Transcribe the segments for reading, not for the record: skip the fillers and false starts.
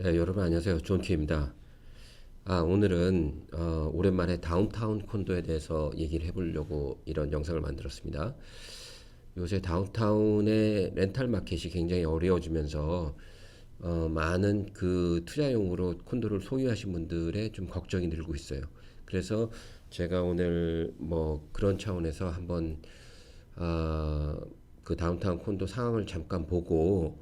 네, 여러분 안녕하세요. 존키입니다. 오늘은 오랜만에 다운타운 콘도에 대해서 얘기를 해보려고 이런 영상을 만들었습니다. 요새 다운타운의 렌탈 마켓이 굉장히 어려워지면서 많은 그 투자용으로 콘도를 소유하신 분들의 좀 걱정이 늘고 있어요. 그래서 제가 오늘 뭐 그런 차원에서 한번 아, 그 다운타운 콘도 상황을 잠깐 보고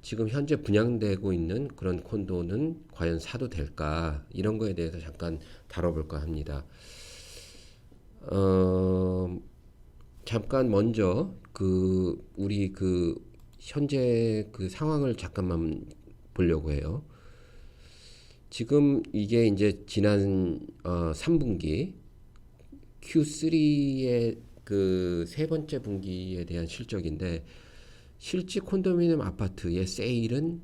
지금 현재 분양되고 있는 그런 콘도는 과연 사도 될까? 이런 거에 대해서 잠깐 다뤄볼까 합니다. 어, 잠깐 먼저 우리 현재 그 상황을 잠깐만 보려고 해요. 지금 이게 이제 지난 3분기 Q3의 그 세 번째 분기에 대한 실적인데 실제 콘도미니엄 아파트의 세일은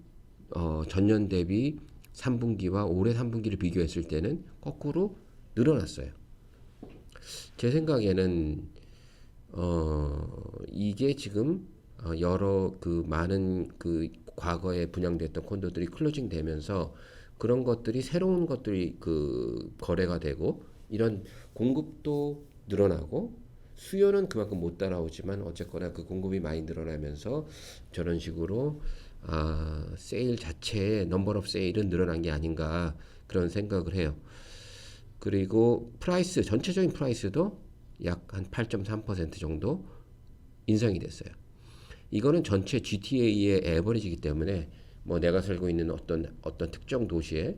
전년 대비 3분기와 올해 3분기를 비교했을 때는 거꾸로 늘어났어요. 제 생각에는 이게 지금 여러 그 많은 그 과거에 분양됐던 콘도들이 클로징 되면서 그런 것들이 새로운 것들이 그 거래가 되고 이런 공급도 늘어나고 수요는 그만큼 못 따라오지만 어쨌거나 그 공급이 많이 늘어나면서 저런 식으로 세일 자체의 넘버 오브 세일은 늘어난 게 아닌가 그런 생각을 해요. 그리고 프라이스 전체적인 프라이스도 약 한 8.3% 정도 인상이 됐어요. 이거는 전체 GTA의 에버리지이기 때문에 뭐 내가 살고 있는 어떤 특정 도시에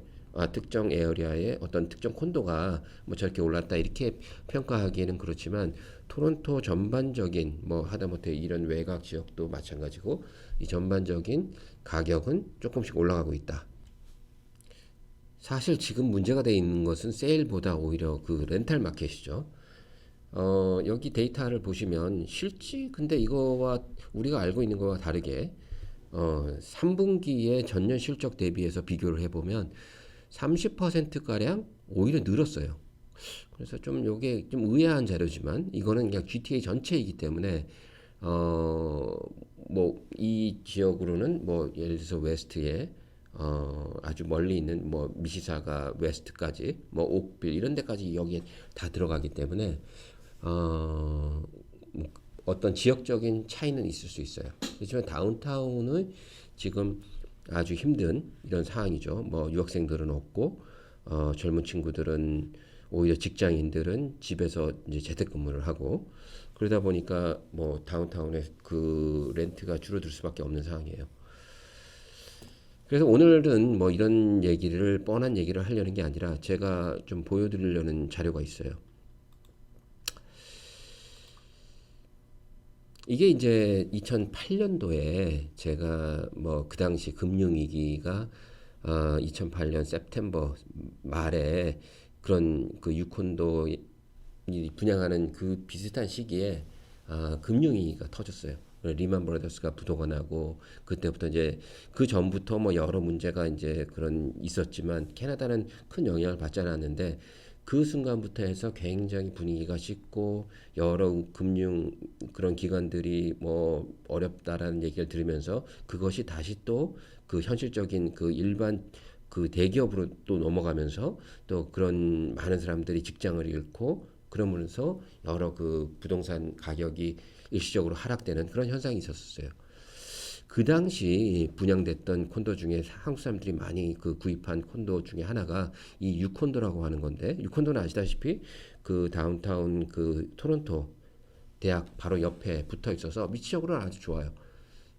특정 에어리아의 어떤 특정 콘도가 뭐 저렇게 올랐다 이렇게 평가하기에는 그렇지만 토론토 전반적인 뭐 하다못해 이런 외곽 지역도 마찬가지고 이 전반적인 가격은 조금씩 올라가고 있다. 사실 지금 문제가 돼 있는 것은 세일보다 오히려 그 렌탈 마켓이죠. 여기 데이터를 보시면 실제 근데 이거와 우리가 알고 있는 거와 다르게 3분기의 전년 실적 대비해서 비교를 해보면 30%가량 오히려 늘었어요. 그래서 좀 요게 좀 의아한 자료지만 이거는 그냥 GTA 전체이기 때문에 뭐 이 지역으로는 뭐 예를 들어서 웨스트에 아주 멀리 있는 뭐 미시사가 웨스트까지 뭐 옥빌 이런 데까지 여기에 다 들어가기 때문에 어, 어떤 지역적인 차이는 있을 수 있어요. 그렇지만 다운타운은 지금 아주 힘든 이런 상황이죠. 뭐 유학생들은 없고 젊은 친구들은 오히려 직장인들은 집에서 이제 재택근무를 하고 그러다 보니까 뭐 다운타운의 그 렌트가 줄어들 수밖에 없는 상황이에요. 그래서 오늘은 뭐 이런 얘기를 뻔한 얘기를 하려는 게 아니라 제가 좀 보여드리려는 자료가 있어요. 이게 이제 2008년도에 제가 뭐 그 당시 금융위기가 2008년 세프템버 말에 그런 그 유콘도 분양하는 그 비슷한 시기에 금융위기가 터졌어요. 리만 브라더스가 부도가 나고 그때부터 이제 그 전부터 뭐 여러 문제가 이제 그런 있었지만 캐나다는 큰 영향을 받지 않았는데 그 순간부터 해서 굉장히 분위기가 식고 여러 금융 그런 기관들이 뭐 어렵다라는 얘기를 들으면서 그것이 다시 또 그 현실적인 그 일반 그 대기업으로 또 넘어가면서 또 그런 많은 사람들이 직장을 잃고 그러면서 여러 그 부동산 가격이 일시적으로 하락되는 그런 현상이 있었어요. 그 당시 분양됐던 콘도 중에 한국 사람들이 많이 그 구입한 콘도 중에 하나가 이 유콘도라고 하는 건데 유콘도는 아시다시피 그 다운타운 그 토론토 대학 바로 옆에 붙어 있어서 위치적으로는 아주 좋아요.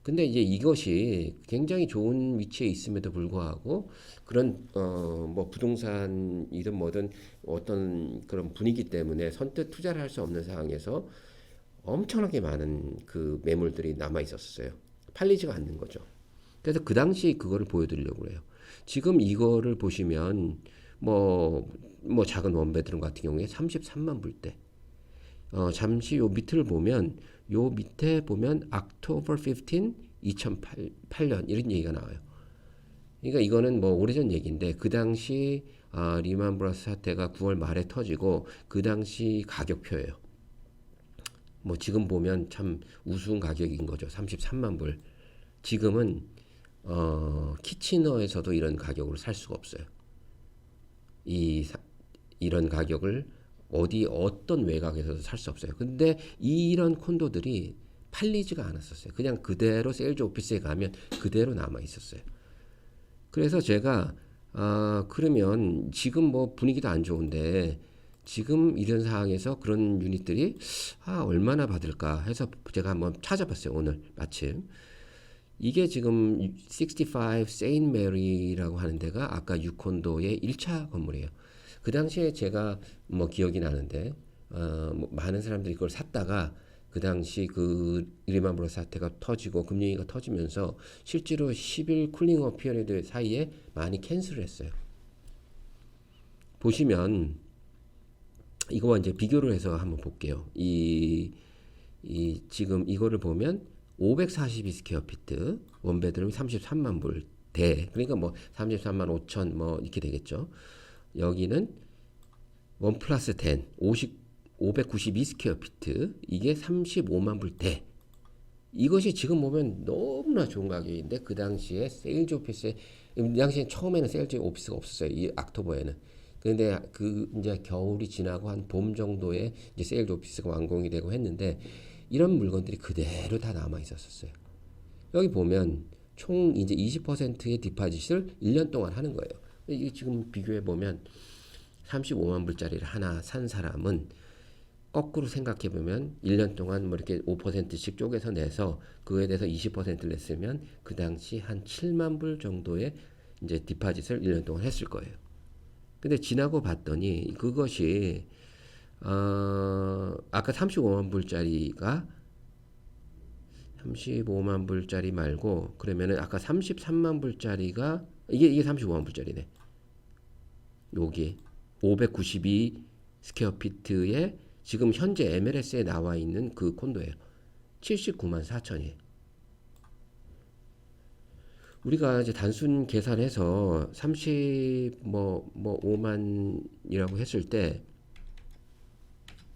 근데 이제 이것이 굉장히 좋은 위치에 있음에도 불구하고 그런 뭐 부동산이든 뭐든 어떤 그런 분위기 때문에 선뜻 투자를 할 수 없는 상황에서 엄청나게 많은 그 매물들이 남아 있었어요. 팔리지가 않는 거죠. 그래서 그 당시 그거를 보여드리려고 그래요. 지금 이거를 보시면 뭐 작은 원베드룸 같은 경우에 33만 불대. 잠시 요 밑을 보면 요 밑에 보면 October 15, 2008년 이런 얘기가 나와요. 그러니까 이거는 뭐 오래전 얘기인데 그 당시 리만 브라더스 사태가 9월 말에 터지고 그 당시 가격표예요. 뭐 지금 보면 참 우스운 가격인 거죠. 33만 불. 지금은 키치너에서도 이런 가격으로 살 수가 없어요. 이 이런 가격을 어떤 외곽에서도 살 수 없어요. 근데 이런 콘도들이 팔리지가 않았었어요. 그냥 그대로 세일즈 오피스에 가면 그대로 남아 있었어요. 그래서 제가 그러면 지금 뭐 분위기도 안 좋은데 지금 이런 상황에서 그런 유닛들이 얼마나 받을까 해서 제가 한번 찾아봤어요. 오늘 마침. 이게 지금 65 세인 메리라고 하는 데가 아까 유콘도의 1차 건물이에요. 그 당시에 제가 뭐 기억이 나는데 뭐 많은 사람들이 이걸 샀다가 그 당시 그 리만 브러스 사태가 터지고 금융위기가 터지면서 실제로 10일 쿨링오프 피리어드 사이에 많이 캔슬을 했어요. 보시면 이거와 이제 비교를 해서 한번 볼게요. 지금 이거를 보면 542 스퀘어 피트 원베드룸이 33만 불대, 그러니까 뭐 33만 5천 뭐 이렇게 되겠죠. 여기는 1 플러스 10 592 스퀘어 피트, 이게 35만 불대. 이것이 지금 보면 너무나 좋은 가격인데 그 당시에 세일즈 오피스에, 이 당시에 처음에는 세일즈 오피스가 없었어요. 이 옥토버에는. 근데 그 이제 겨울이 지나고 한 봄 정도에 이제 세일즈 오피스가 완공이 되고 했는데 이런 물건들이 그대로 다 남아 있었어요. 여기 보면 총 이제 20%의 디파짓을 1년 동안 하는 거예요. 이게 지금 비교해 보면 35만 불짜리를 하나 산 사람은 거꾸로 생각해 보면 1년 동안 뭐 이렇게 5%씩 쪼개서 내서 그거에 대해서 20%를 냈으면 그 당시 한 7만 불 정도의 이제 디파짓을 1년 동안 했을 거예요. 근데 지나고 봤더니 그것이 아까 35만 불짜리가 35만 불짜리 말고 그러면은 아까 33만 불짜리가 이게 35만 불짜리네. 여기 592 스퀘어 피트에 지금 현재 MLS에 나와 있는 그 콘도예요. 79만 4천이에요. 우리가 이제 단순 계산해서 5만이라고 했을 때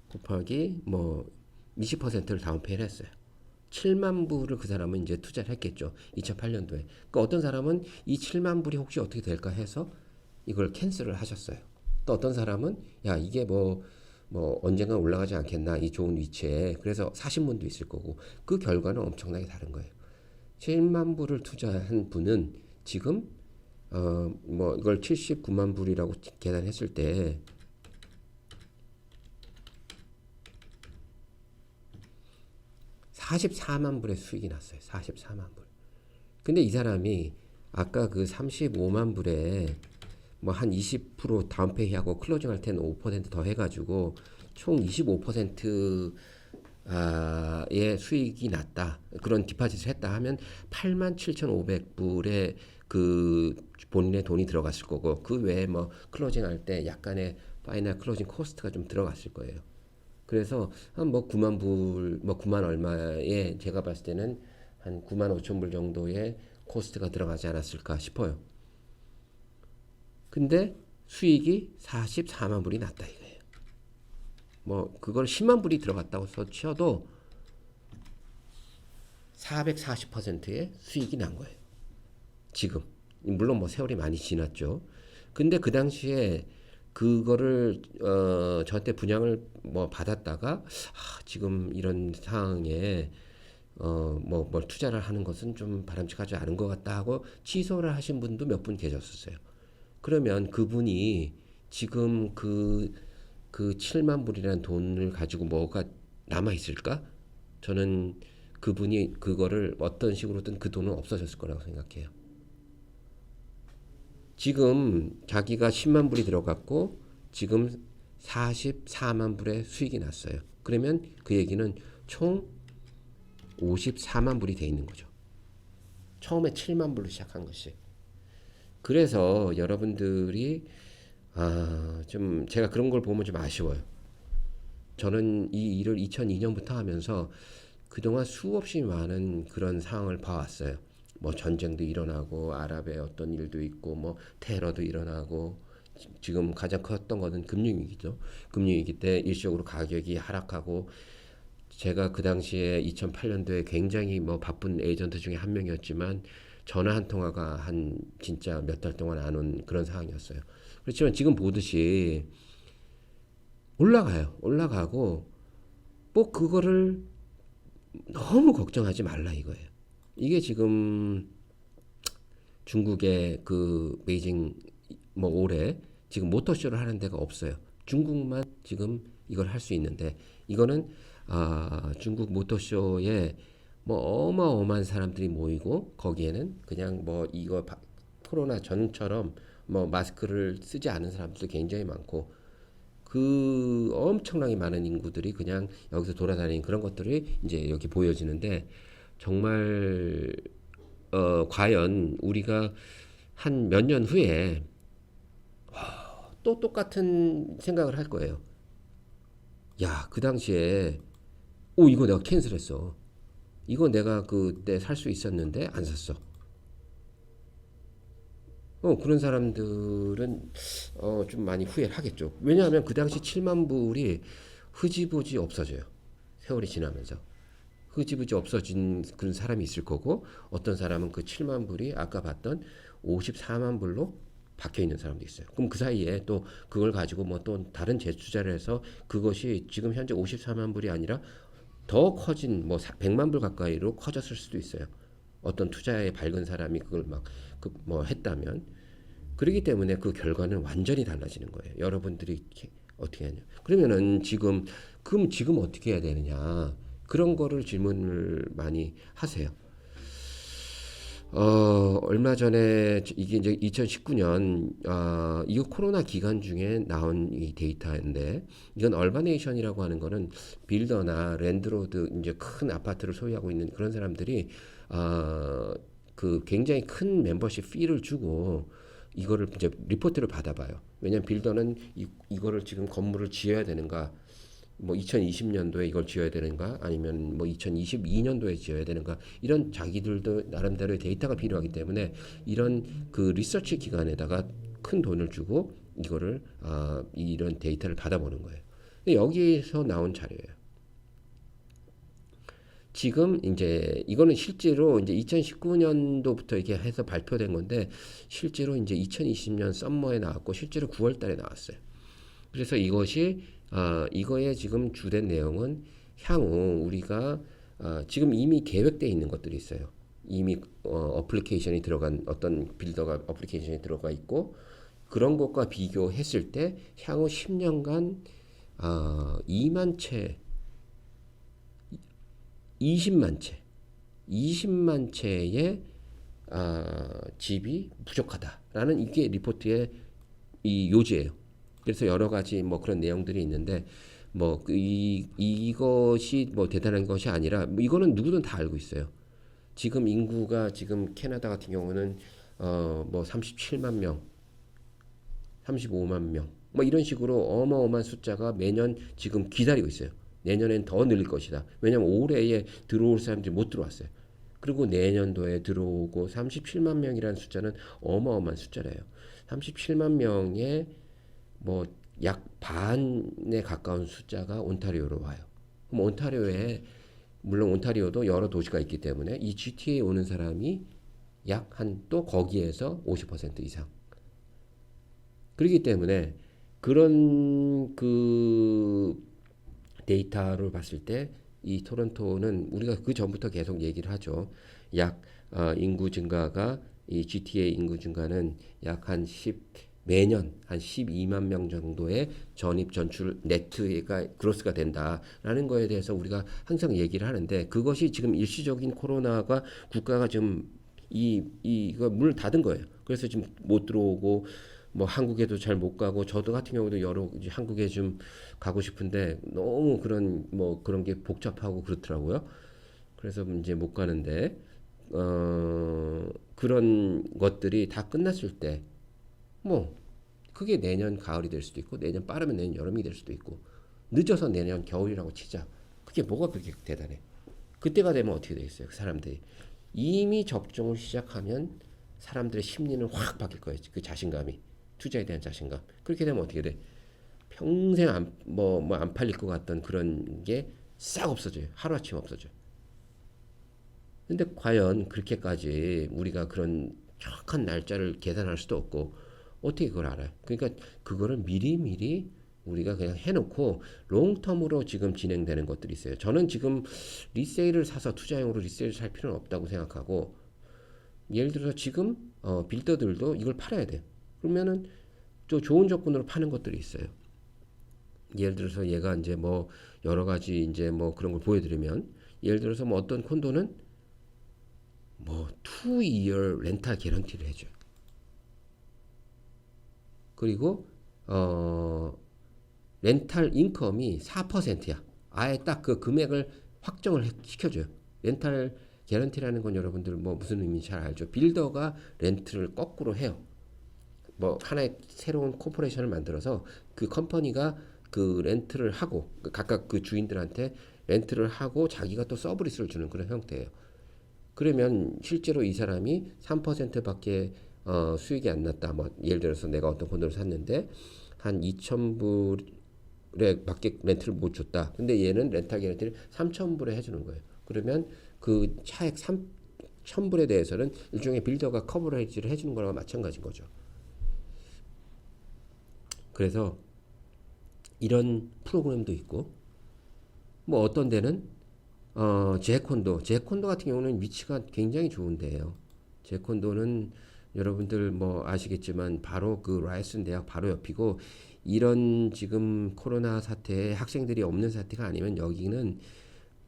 곱하기 뭐 20%를 다운페이를 했어요. 7만 불을 그 사람은 이제 투자를 했겠죠. 2008년도에. 그러니까 어떤 사람은 이 7만 불이 혹시 어떻게 될까 해서 이걸 캔슬을 하셨어요. 또 어떤 사람은 야 이게 뭐 언젠가 올라가지 않겠나 이 좋은 위치에, 그래서 사신 분도 있을 거고, 그 결과는 엄청나게 다른 거예요. 7만 불을 투자한 분은 지금 이걸 79만 불이라고 계산했을 때 44만 불의 수익이 났어요. 44만 불. 근데 이 사람이 아까 그 35만 불에 뭐 한 20% 다운페이하고 클로징 할 때는 5%더 해가지고 총 25%의 수익이 났다. 그런 디파짓을 했다 하면 87,500불에 그 본인의 돈이 들어갔을 거고, 그 외에 뭐 클로징 할 때 약간의 파이널 클로징 코스트가 좀 들어갔을 거예요. 그래서 한 뭐 9만 불, 뭐 9만 얼마에 제가 봤을 때는 한 9만 5천 불 정도의 코스트가 들어가지 않았을까 싶어요. 근데 수익이 44만 불이 났다 이거예요. 뭐 그걸 10만 불이 들어갔다고 쳐도 440%의 수익이 난 거예요. 지금 물론 뭐 세월이 많이 지났죠. 근데 그 당시에 그거를 저한테 분양을 뭐 받았다가 지금 이런 상황에 뭘 투자를 하는 것은 좀 바람직하지 않은 것 같다 하고 취소를 하신 분도 몇 분 계셨었어요. 그러면 그분이 지금 그 7만 불이라는 돈을 가지고 뭐가 남아 있을까? 저는 그분이 그거를 어떤 식으로든 그 돈은 없어졌을 거라고 생각해요. 지금 자기가 10만 불이 들어갔고 지금 44만 불의 수익이 났어요. 그러면 그 얘기는 총 54만 불이 돼 있는 거죠. 처음에 7만 불로 시작한 것이. 그래서 여러분들이 좀 제가 그런 걸 보면 좀 아쉬워요. 저는 이 일을 2002년부터 하면서 그동안 수없이 많은 그런 상황을 봐왔어요. 뭐 전쟁도 일어나고 아랍의 어떤 일도 있고 뭐 테러도 일어나고, 지금 가장 컸던 거는 금융위기죠. 금융위기 때 일시적으로 가격이 하락하고, 제가 그 당시에 2008년도에 굉장히 뭐 바쁜 에이전트 중에 한 명이었지만 전화 한 통화가 한 진짜 몇 달 동안 안 온 그런 상황이었어요. 그렇지만 지금 보듯이 올라가요. 올라가고 뭐 그거를 너무 걱정하지 말라 이거예요. 이게 지금 중국의 그 베이징 뭐 올해 지금 모터쇼를 하는 데가 없어요. 중국만 지금 이걸 할 수 있는데 이거는 중국 모터쇼에 뭐 어마어마한 사람들이 모이고 거기에는 그냥 뭐 이거 코로나 전처럼 뭐 마스크를 쓰지 않은 사람들도 굉장히 많고 그 엄청나게 많은 인구들이 그냥 여기서 돌아다니는 그런 것들이 이제 여기 보여지는데 정말 과연 우리가 한 몇 년 후에 또 똑같은 생각을 할 거예요. 야, 그 당시에 이거 내가 캔슬했어. 이거 내가 그때 살 수 있었는데 안 샀어. 그런 사람들은 좀 많이 후회를 하겠죠. 왜냐하면 그 당시 7만 불이 흐지부지 없어져요. 세월이 지나면서. 흐지부지 없어진 그런 사람이 있을 거고 어떤 사람은 그 7만 불이 아까 봤던 54만 불로 박혀 있는 사람도 있어요. 그럼 그 사이에 또 그걸 가지고 뭐 또 다른 재투자를 해서 그것이 지금 현재 54만 불이 아니라 더 커진 뭐 100만 불 가까이로 커졌을 수도 있어요. 어떤 투자에 밝은 사람이 그걸 막 그 뭐 했다면 그렇기 때문에 그 결과는 완전히 달라지는 거예요. 여러분들이 어떻게 하냐? 그러면은 그럼 지금 어떻게 해야 되느냐? 그런 거를 질문을 많이 하세요. 얼마 전에 이게 이제 2019년 이거 코로나 기간 중에 나온 이 데이터인데 이건 얼바네이션이라고 하는 거는 빌더나 랜드로드 이제 큰 아파트를 소유하고 있는 그런 사람들이 그 굉장히 큰 멤버십 피를 주고 이거를 이제 리포트를 받아봐요. 왜냐면 빌더는 이거를 지금 건물을 지어야 되는가 뭐 2020년도에 이걸 지어야 되는가 아니면 뭐 2022년도에 지어야 되는가 이런 자기들도 나름대로의 데이터가 필요하기 때문에 이런 그 리서치 기관에다가 큰 돈을 주고 이거를 이런 데이터를 받아보는 거예요. 근데 여기에서 나온 자료예요. 지금 이제 이거는 실제로 이제 2019년도부터 이렇게 해서 발표된 건데 실제로 이제 2020년 썸머에 나왔고 실제로 9월 달에 나왔어요. 그래서 이거의 지금 주된 내용은 향후 우리가 지금 이미 계획되어 있는 것들이 있어요. 이미 어플리케이션이 들어간 어떤 빌더가 어플리케이션이 들어가 있고 그런 것과 비교했을 때 향후 10년간 2만 채, 20만 채, 20만 채의 집이 부족하다라는 이게 리포트의 이 요지예요. 그래서 여러 가지 뭐 그런 내용들이 있는데 뭐 이것이 뭐 대단한 것이 아니라 뭐 이거는 누구든 다 알고 있어요. 지금 인구가 지금 캐나다 같은 경우는 뭐 37만 명, 35만 명, 뭐 이런 식으로 어마어마한 숫자가 매년 지금 기다리고 있어요. 내년엔 더 늘릴 것이다. 왜냐면 올해에 들어올 사람들이 못 들어왔어요. 그리고 내년도에 들어오고 37만 명이라는 숫자는 어마어마한 숫자래요. 37만 명의 뭐 약 반에 가까운 숫자가 온타리오로 와요. 그럼 온타리오에 물론 온타리오도 여러 도시가 있기 때문에 이 GTA에 오는 사람이 약 한 또 거기에서 50% 이상. 그렇기 때문에 그런 그 데이터를 봤을 때 이 토론토는 우리가 그 전부터 계속 얘기를 하죠. 약 인구 증가가 이 GTA 인구 증가는 약 한 10 매년 한 12만 명 정도의 전입 전출 네트가 그로스가 된다라는 거에 대해서 우리가 항상 얘기를 하는데 그것이 지금 일시적인 코로나가 국가가 지금 이거 문을 닫은 거예요. 그래서 지금 못 들어오고 뭐 한국에도 잘 못 가고 저도 같은 경우도 여러 한국에 좀 가고 싶은데 너무 그런 뭐 그런 게 복잡하고 그렇더라고요. 그래서 이제 못 가는데 그런 것들이 다 끝났을 때 뭐 그게 내년 가을이 될 수도 있고 내년 빠르면 내년 여름이 될 수도 있고 늦어서 내년 겨울이라고 치자. 그게 뭐가 그렇게 대단해? 그때가 되면 어떻게 되겠어요? 그 사람들이 이미 접종을 시작하면 사람들의 심리는 확 바뀔 거예요. 그 자신감이 투자에 대한 자신감. 그렇게 되면 어떻게 돼? 평생 안 팔릴 것 같던 그런 게 싹 없어져요. 하루아침에 없어져요. 근데 과연 그렇게까지 우리가 그런 정확한 날짜를 계산할 수도 없고 어떻게 그걸 알아요? 그러니까 그거를 미리미리 우리가 그냥 해놓고 롱텀으로 지금 진행되는 것들이 있어요. 저는 지금 리세일을 사서 투자용으로 리세일을 살 필요는 없다고 생각하고 예를 들어서 지금 빌더들도 이걸 팔아야 돼요. 그러면은 또 좋은 조건으로 파는 것들이 있어요. 예를 들어서 얘가 이제 뭐 여러 가지 이제 뭐 그런 걸 보여드리면 예를 들어서 뭐 어떤 콘도는 뭐 2year 렌탈 개런티를 해줘요. 그리고 렌탈 인컴이 4%야. 아예 딱 그 금액을 확정을 시켜줘요. 렌탈 개런티라는 건 여러분들 뭐 무슨 의미인지 잘 알죠. 빌더가 렌트를 거꾸로 해요. 뭐 하나의 새로운 코퍼레이션을 만들어서 그 컴퍼니가 그 렌트를 하고 각각 그 주인들한테 렌트를 하고 자기가 또 서브리스를 주는 그런 형태예요. 그러면 실제로 이 사람이 3%밖에 수익이 안 났다. 뭐 예를 들어서 내가 어떤 콘도를 샀는데 한 2,000불에 밖에 렌트를 못 줬다. 근데 얘는 렌탈 개런티를 3,000불에 해주는 거예요. 그러면 그 차액 3,000불에 대해서는 일종의 빌더가 커버레이지를 해주는 거랑 마찬가지인 거죠. 그래서 이런 프로그램도 있고 뭐 어떤 데는 제콘도 같은 경우는 위치가 굉장히 좋은데요. 제콘도는 여러분들 뭐 아시겠지만 바로 그 라이슨 대학 바로 옆이고 이런 지금 코로나 사태에 학생들이 없는 사태가 아니면 여기는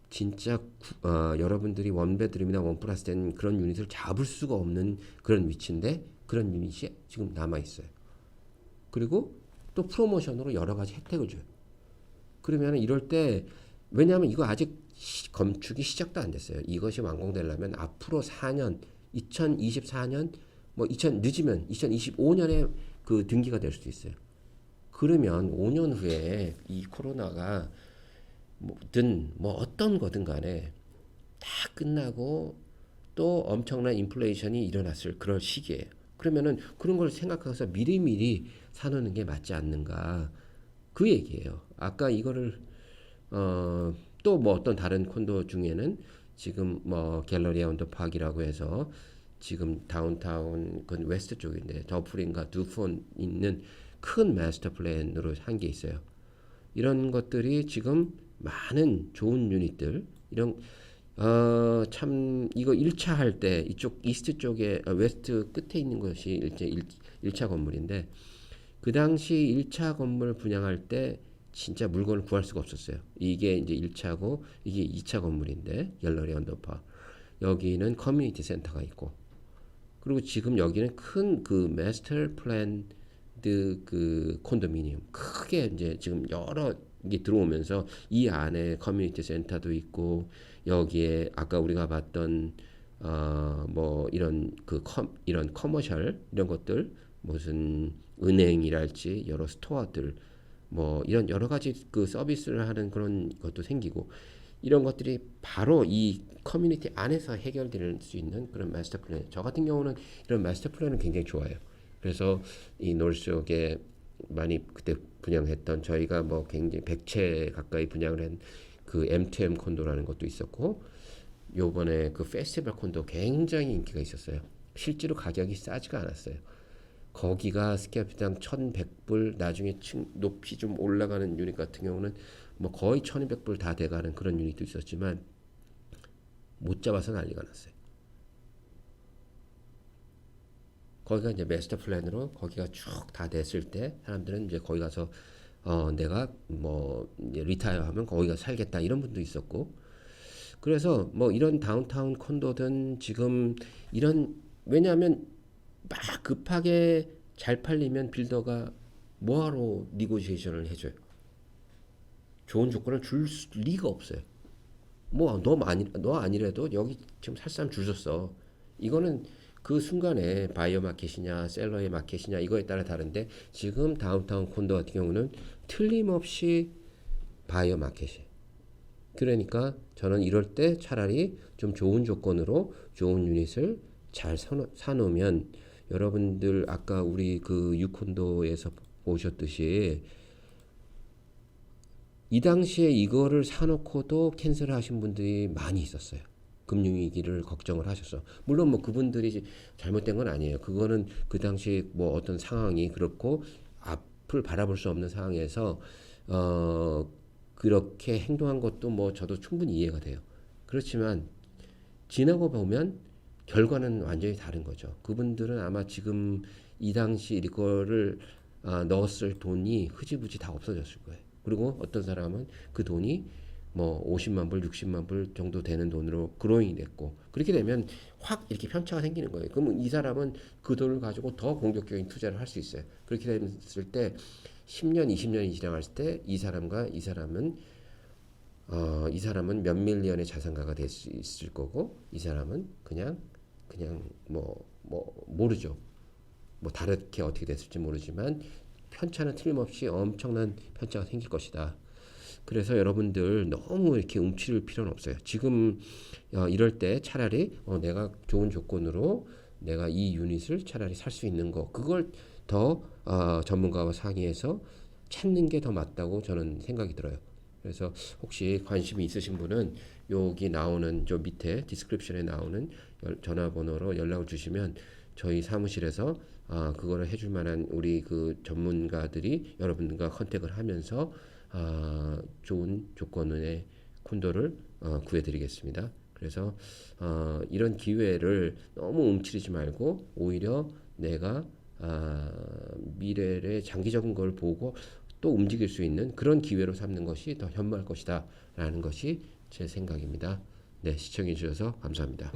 진짜 여러분들이 원베드룸이나 원플러스 된 그런 유닛을 잡을 수가 없는 그런 위치인데 그런 유닛이 지금 남아 있어요. 그리고 또 프로모션으로 여러 가지 혜택을 줘요. 그러면 이럴 때 왜냐하면 이거 아직 건축이 시작도 안 됐어요. 이것이 완공되려면 앞으로 4년, 2024년, 뭐 늦으면 2025년에 그 등기가 될 수도 있어요. 그러면 5년 후에 이 코로나가 뭐든 뭐 어떤 거든 간에 다 끝나고 또 엄청난 인플레이션이 일어났을 그럴 시기예요. 그러면은 그런 걸 생각해서 미리미리 사놓는 게 맞지 않는가 그 얘기예요. 아까 이거를 또 뭐 어떤 다른 콘도 중에는 지금 뭐 갤러리아 언더 파크라고 해서 지금 다운타운 그 웨스트 쪽인데 더프린과 두폰 있는 큰 마스터 플랜으로 한 게 있어요. 이런 것들이 지금 많은 좋은 유닛들 이런 참 이거 1차 할 때 이쪽 이스트 쪽에 웨스트 끝에 있는 것이 이제 1차 건물인데 그 당시 1차 건물 분양할 때 진짜 물건을 구할 수가 없었어요. 이게 이제 1차고 이게 2차 건물인데 갤러리 언더파 여기는 커뮤니티 센터가 있고 그리고 지금 여기는 큰 그 마스터 플랜드 그 콘도미니엄 크게 이제 지금 여러 게 들어오면서 이 안에 커뮤니티 센터도 있고 여기에 아까 우리가 봤던 뭐 이런 이런 커머셜 이런 것들 무슨 은행이랄지 여러 스토어들 뭐 이런 여러 가지 그 서비스를 하는 그런 것도 생기고 이런 것들이 바로 이 커뮤니티 안에서 해결될 수 있는 그런 마스터 플랜. 저 같은 경우는 이런 마스터 플랜은 굉장히 좋아해요. 그래서 이 노스쪽에 많이 그때 분양했던 저희가 뭐 굉장히 100채 가까이 분양을 한 그 M2M 콘도라는 것도 있었고 요번에 그 페스티벌 콘도 굉장히 인기가 있었어요. 실제로 가격이 싸지가 않았어요. 거기가 스퀘어피트당 1,100불 나중에 높이 좀 올라가는 유닛 같은 경우는 뭐 거의 1,200불 다 돼가는 그런 유닛도 있었지만 못 잡아서 난리가 났어요. 거기가 이제 마스터 플랜으로 거기가 쭉 다 됐을 때 사람들은 이제 거기 가서 내가 뭐 이제 리타이어 하면 거기 가서 살겠다 이런 분도 있었고 그래서 뭐 이런 다운타운 콘도든 지금 이런 왜냐하면 막 급하게 잘 팔리면 빌더가 뭐하러 니고시에이션을 해줘요. 좋은 조건을 줄 리가 없어요. 뭐 너 아니래도 여기 지금 살 사람 줄 섰어. 이거는 그 순간에 바이어 마켓이냐 셀러의 마켓이냐 이거에 따라 다른데 지금 다운타운 콘도 같은 경우는 틀림없이 바이어 마켓이에요. 그러니까 저는 이럴 때 차라리 좀 좋은 조건으로 좋은 유닛을 잘 사놓으면 여러분들 아까 우리 그 유콘도에서 보셨듯이 이 당시에 이거를 사놓고도 캔슬 하신 분들이 많이 있었어요. 금융위기를 걱정을 하셨어. 물론 뭐 그분들이 잘못된 건 아니에요. 그거는 그 당시 뭐 어떤 상황이 그렇고 앞을 바라볼 수 없는 상황에서 그렇게 행동한 것도 뭐 저도 충분히 이해가 돼요. 그렇지만 지나고 보면 결과는 완전히 다른 거죠. 그분들은 아마 지금 이 당시 이거를 넣었을 돈이 흐지부지 다 없어졌을 거예요. 그리고 어떤 사람은 그 돈이 뭐 50만 불, 60만 불 정도 되는 돈으로 그로잉이 됐고 그렇게 되면 확 이렇게 편차가 생기는 거예요. 그러면 이 사람은 그 돈을 가지고 더 공격적인 투자를 할 수 있어요. 그렇게 됐을 때 10년, 20년이 지나갔을 때 이 사람과 이 사람은 몇 밀리언의 자산가가 될 수 있을 거고 이 사람은 그냥 뭐 모르죠. 뭐 다르게 어떻게 됐을지 모르지만 편차는 틀림없이 엄청난 편차가 생길 것이다. 그래서 여러분들 너무 이렇게 움츠릴 필요는 없어요. 지금 이럴 때 차라리 내가 좋은 조건으로 내가 이 유닛을 차라리 살 수 있는 거 그걸 더 전문가와 상의해서 찾는 게 더 맞다고 저는 생각이 들어요. 그래서 혹시 관심이 있으신 분은 여기 나오는 저 밑에 디스크립션에 나오는 전화번호로 연락을 주시면 저희 사무실에서 그거를 해줄 만한 우리 그 전문가들이 여러분과 컨택을 하면서 좋은 조건의 콘도를 구해드리겠습니다. 그래서 이런 기회를 너무 움츠리지 말고 오히려 내가 미래의 장기적인 걸 보고 또 움직일 수 있는 그런 기회로 삼는 것이 더 현명할 것이다 라는 것이 제 생각입니다. 네, 시청해 주셔서 감사합니다.